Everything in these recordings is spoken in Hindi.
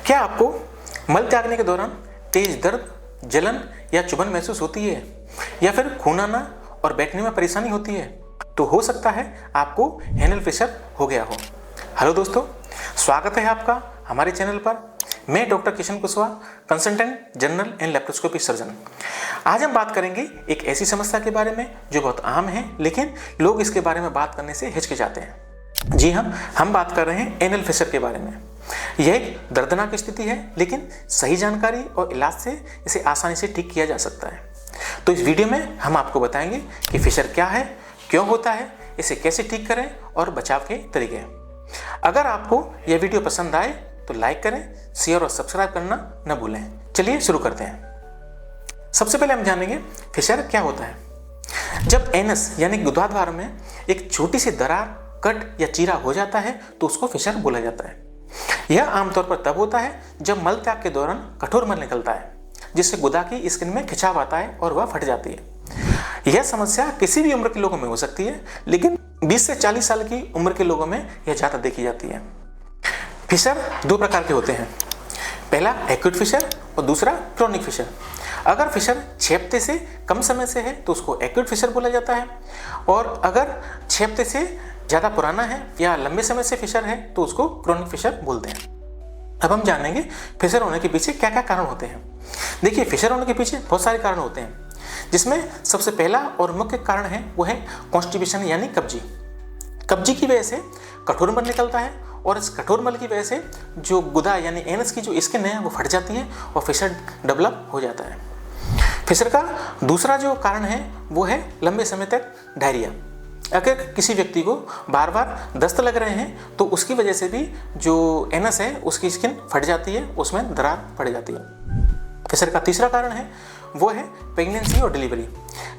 क्या आपको मल त्यागने के दौरान तेज दर्द, जलन या चुभन महसूस होती है या फिर खून आना और बैठने में परेशानी होती है? तो हो सकता है आपको एनल फिशर हो गया हो। हेलो दोस्तों, स्वागत है आपका हमारे चैनल पर। मैं doctor Kishan Kushwaha, consultant general and laparoscopy surgeon. आज हम बात करेंगे एक ऐसी समस्या के बारे में जो बहुत आम है, लेकिन लोग इसके बारे में बात करने से हिचकिचाते हैं। जी हम बात कर रहे हैं एनल फिशर के बारे में। यह एक दर्दनाक स्थिति है, लेकिन सही जानकारी और इलाज से इसे आसानी से ठीक किया जा सकता है। तो इस वीडियो में हम आपको बताएंगे कि फिशर क्या है, क्यों होता है, इसे कैसे ठीक करें और बचाव के तरीके। अगर आपको यह वीडियो पसंद आए तो लाइक करें, शेयर और सब्सक्राइब करना न भूलें। चलिए शुरू करते हैं। सबसे पहले हम जानेंगे फिशर क्या होता है। जब एनस यानी गुदाद्वार में एक छोटी सी दरार, कट या चीरा हो जाता है तो उसको फिशर बोला जाता है। यह आमतौर पर तब होता है जब मल त्याग के दौरान कठोर मल निकलता है, जिससे गुदा की स्किन में खिंचाव आता है और वह फट जाती है। यह समस्या किसी भी उम्र के लोगों में हो सकती है, लेकिन 20 से 40 साल की उम्र के लोगों में यह ज़्यादा देखी जाती है। फिशर दो प्रकार के होते हैं, पहला एक्यूट फिशर और दूसरा क्रॉनिक फिशर। अगर फिशर 6 हफ्ते से कम समय से है तो उसको एक्यूट फिशर बोला जाता है, और अगर 6 हफ्ते से ज़्यादा पुराना है या लंबे समय से फिशर है तो उसको क्रॉनिक फिशर बोलते हैं। अब हम जानेंगे फिशर होने के पीछे क्या क्या कारण होते हैं। देखिए, फिशर होने के पीछे बहुत सारे कारण होते हैं, जिसमें सबसे पहला और मुख्य कारण है वो है कॉन्स्टिपेशन यानी कब्जी। कब्जी की वजह से कठोर मल निकलता है, और इस कठोर मल की वजह से जो गुदा यानी एनस की जो स्किन है वो फट जाती है और फिशर डेवलप हो जाता है। फिशर का दूसरा जो कारण है वो है लंबे समय तक डायरिया। अगर किसी व्यक्ति को बार बार दस्त लग रहे हैं तो उसकी वजह से भी जो एनस है उसकी स्किन फट जाती है, उसमें दरार पड़ जाती है। फिशर का तीसरा कारण है वो है प्रेगनेंसी और डिलीवरी।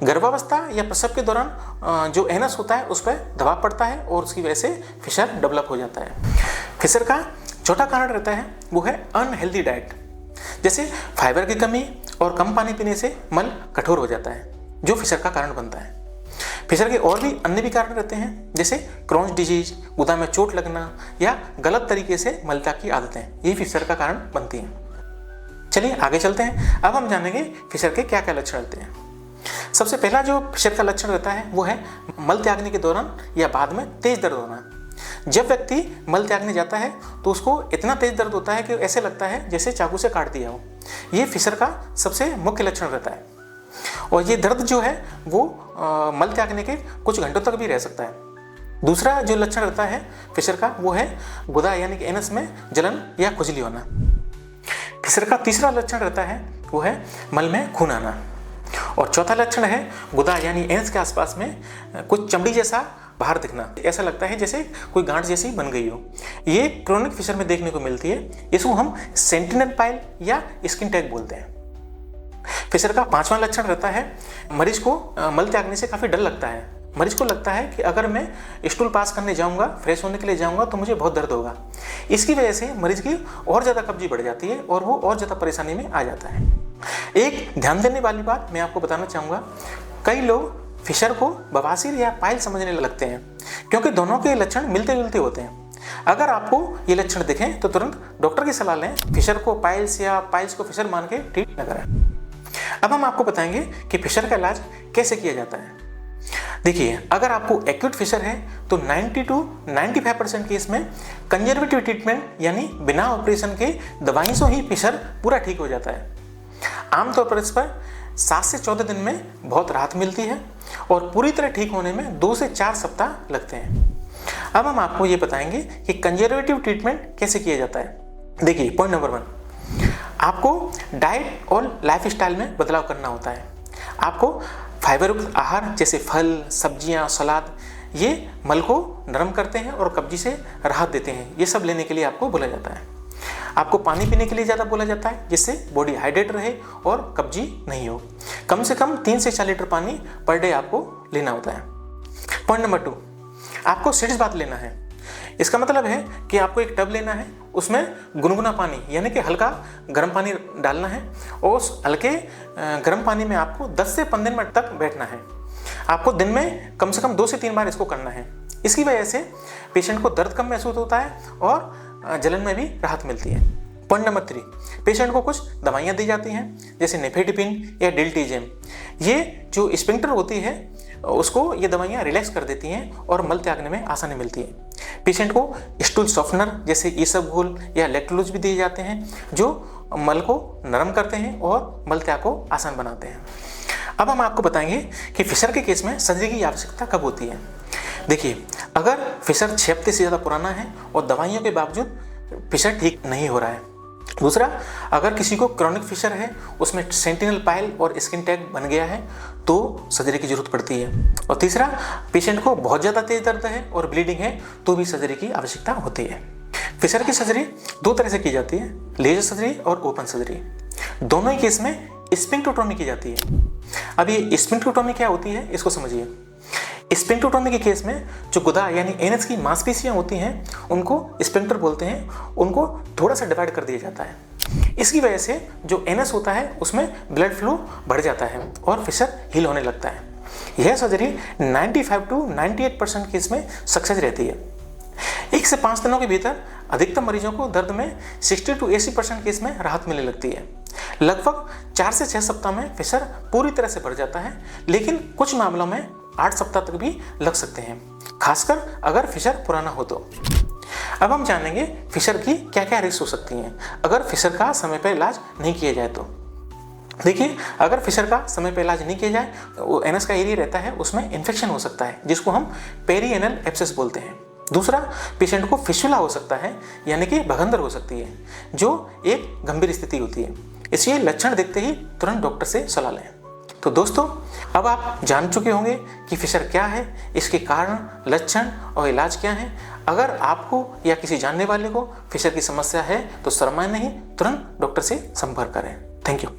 गर्भावस्था या प्रसव के दौरान जो एनस होता है उस पर दबाव पड़ता है और उसकी वजह से फिशर डेवलप हो जाता है। फिशर का चौथा कारण रहता है वो है अनहेल्दी डाइट, जैसे फाइबर की कमी और कम पानी पीने से मल कठोर हो जाता है, जो फिशर का कारण बनता है। फिशर के और भी अन्य भी कारण रहते हैं, जैसे क्रॉन्स डिजीज, गुदा में चोट लगना या गलत तरीके से मल त्याग की आदतें, ये फिशर का कारण बनती हैं। चलिए आगे चलते हैं। अब हम जानेंगे फिशर के क्या क्या लक्षण रहते हैं। सबसे पहला जो फिशर का लक्षण रहता है वो है मल त्यागने के दौरान या बाद में तेज दर्द होना। जब व्यक्ति मल त्यागने जाता है तो उसको इतना तेज दर्द होता है कि ऐसे लगता है जैसे चाकू से काट दिया हो। ये फिशर का सबसे मुख्य लक्षण रहता है, और ये दर्द जो है वो मल त्यागने के कुछ घंटों तक भी रह सकता है। दूसरा जो लक्षण रहता है फिशर का वो है गुदा यानी कि एनस में जलन या खुजली होना। फिशर का तीसरा लक्षण रहता है वो है मल में खून आना, और चौथा लक्षण है गुदा यानी एनस के आसपास में कुछ चमड़ी जैसा बाहर दिखना, ऐसा लगता है जैसे कोई गांठ जैसी बन गई हो। ये क्रॉनिक फिशर में देखने को मिलती है। इसको हम सेंटिनल पाइल या स्किन टैग बोलते हैं। फिशर का पांचवा लक्षण रहता है मरीज को मल त्यागने से काफ़ी डर लगता है। मरीज को लगता है कि अगर मैं स्टूल पास करने जाऊंगा, फ्रेश होने के लिए जाऊंगा तो मुझे बहुत दर्द होगा। इसकी वजह से मरीज की और ज़्यादा कब्जी बढ़ जाती है और वो और ज़्यादा परेशानी में आ जाता है। एक ध्यान देने वाली बात मैं आपको बताना चाहूँगा, कई लोग फिशर को बवासीर या पाइल समझने लगते हैं, क्योंकि दोनों के लक्षण मिलते जुलते होते हैं। अगर आपको ये लक्षण दिखें तो तुरंत डॉक्टर की सलाह लें, फिशर को पाइल्स या पाइल्स को फिशर मान के ट्रीट न करें। अब हम आपको बताएंगे कि फिशर का इलाज कैसे किया जाता है। देखिए, अगर आपको एक्यूट फिशर है तो 90 to 95% केस में कंजर्वेटिव ट्रीटमेंट यानी बिना ऑपरेशन के दवाइयों से ही फिशर पूरा ठीक हो जाता है। आमतौर पर इस पर 7 से 14 दिन में बहुत राहत मिलती है, और पूरी तरह ठीक होने में 2 से 4 सप्ताह लगते हैं। अब हम आपको ये बताएंगे कि कंजर्वेटिव ट्रीटमेंट कैसे किया जाता है। देखिए, पॉइंट नंबर 1, आपको डाइट और लाइफ स्टाइल में बदलाव करना होता है। आपको फाइबरयुक्त आहार जैसे फल, सब्जियां, सलाद, ये मल को नरम करते हैं और कब्जी से राहत देते हैं। ये सब लेने के लिए आपको बोला जाता है। आपको पानी पीने के लिए ज़्यादा बोला जाता है, जिससे बॉडी हाइड्रेट रहे और कब्जी नहीं हो। कम से कम 3 से 4 लीटर पानी पर डे आपको लेना होता है। पॉइंट नंबर 2, आपको सीड्स बाथ लेना है। इसका मतलब है कि आपको एक टब लेना है, उसमें गुनगुना पानी यानी कि हल्का गर्म पानी डालना है, और उस हल्के गर्म पानी में आपको 10 से 15 मिनट तक बैठना है। आपको दिन में कम से कम 2 से 3 बार इसको करना है। इसकी वजह से पेशेंट को दर्द कम महसूस होता है और जलन में भी राहत मिलती है। पॉइंट नंबर 3, पेशेंट को कुछ दवाइयाँ दी जाती हैं जैसे नेफेडिपिन या डिल्टीजेम। ये जो स्पिंक्टर होती है उसको ये दवाइयाँ रिलैक्स कर देती हैं और मल त्यागने में आसानी मिलती है। पेशेंट को स्टूल सॉफ्टनर जैसे ईसबगोल या लैक्टोलोज भी दिए जाते हैं जो मल को नरम करते हैं और मल त्याग को आसान बनाते हैं। अब हम आपको बताएंगे कि फिशर के केस में सर्जरी की आवश्यकता कब होती है। देखिए, अगर फिशर 6 हफ्ते से ज़्यादा पुराना है और दवाइयों के बावजूद फिशर ठीक नहीं हो रहा है। दूसरा, अगर किसी को क्रॉनिक फिशर है, उसमें सेंटिनल पाइल और स्किन टैग बन गया है तो सर्जरी की जरूरत पड़ती है। और तीसरा, पेशेंट को बहुत ज़्यादा तेज दर्द है और ब्लीडिंग है तो भी सर्जरी की आवश्यकता होती है। फिशर की सर्जरी 2 तरह से की जाती है, लेजर सर्जरी और ओपन सर्जरी। दोनों ही केस में स्पिंक्टोटोमी की जाती है। अब ये स्पिंक्टोटोमी क्या होती है इसको समझिए। स्पिंक्टोटोमी के केस में जो गुदा यानी एनस की मांसपेशियां होती हैं उनको स्पिंक्टर बोलते हैं, उनको थोड़ा सा डिवाइड कर दिया जाता है। इसकी वजह से जो एनस होता है उसमें ब्लड फ्लो बढ़ जाता है और फिशर हील होने लगता है। यह सर्जरी 95 to 98% केस में सक्सेस रहती है। 1 से 5 दिनों के भीतर अधिकतम मरीजों को दर्द में 60 to 80% केस में राहत मिलने लगती है। लगभग 4 से 6 सप्ताह में फिशर पूरी तरह से भर जाता है, लेकिन कुछ मामलों में 8 सप्ताह तक भी लग सकते हैं, खासकर अगर फिशर पुराना हो तो। अब हम जानेंगे फिशर की क्या क्या रिस्क हो सकती हैं अगर फिशर का समय पर इलाज नहीं किया जाए तो। देखिए, अगर फिशर का समय पर इलाज नहीं किया जाए तो एनस का एरिया रहता है उसमें इन्फेक्शन हो सकता है जिसको हम पेरीएनल एब्सेस बोलते हैं। दूसरा, पेशेंट को फिस्टुला हो सकता है यानी कि भगंदर हो सकती है जो एक गंभीर स्थिति होती है। इसलिए लक्षण देखते ही तुरंत डॉक्टर से सलाह लें। तो दोस्तों, अब आप जान चुके होंगे कि फिशर क्या है, इसके कारण, लक्षण और इलाज क्या है। अगर आपको या किसी जानने वाले को फिशर की समस्या है तो शर्माएं नहीं, तुरंत डॉक्टर से संपर्क करें। Thank you.